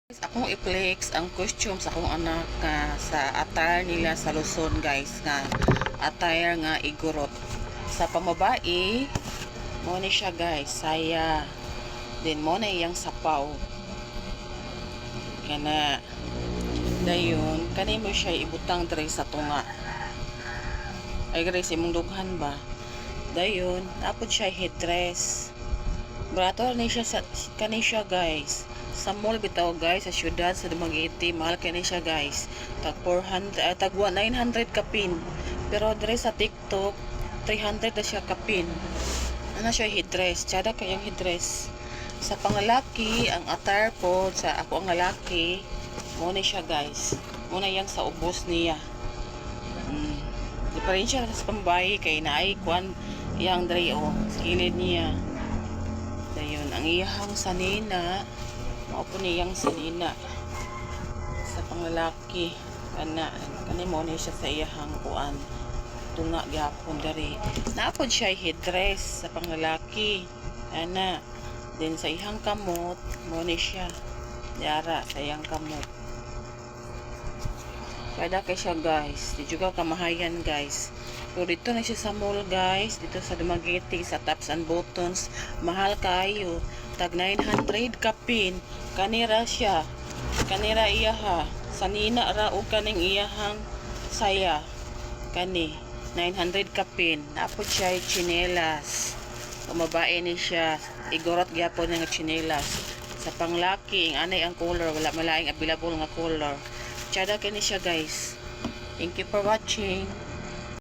Akong i-flex ang costume sa akong anak nga sa attire nila sa Luzon, guys, nga attire nga igorot. Sa pamabae mo ni siya, guys, saya din mo na iyang sapaw kana dayon kani mo siya ibutang diri sa tunga ay guys imong dughan ba dayon apod siya headdress barato ni siya sa kani siya, guys, sa mall bitaw, guys, sa syudad sa Dumaguete. Mahal kani siya, guys, tag 400 tag 900 kapin, pero dire sa TikTok 300 na siya kapin. Ano siya headdress, tsada kayang headdress. Sa pangalaki ang attire po sa ako ang lalaki mo ni siya, guys, muna yang sa ubos niya. Diferensya sa pambahay kay naay kwan yang dre o skilid niya dayon ang iyahang sanina mao po niyang sanina sa panglalaki kani mo ni siya sa iyahang kuan tunga gyapon dari naapod siya headdress sa panglalaki ana din sa iyang kamot mo ni siya yara sa iyang kamot kada kay siya, guys, di juga kamahayan, guys. So dito na siya sa mall, guys, dito sa Dumaguete sa Tops and Buttons, mahal kayo tag 900 kapin kanira siya kanira iyaha sanina ra o kaning iyahang saya kani 900 kapin napod siya chinelas kumabae ni siya igorot gyapon nga chinelas sa panglaki ang anay ang color wala malaing available nga color tsada kini siya, guys. Thank you for watching.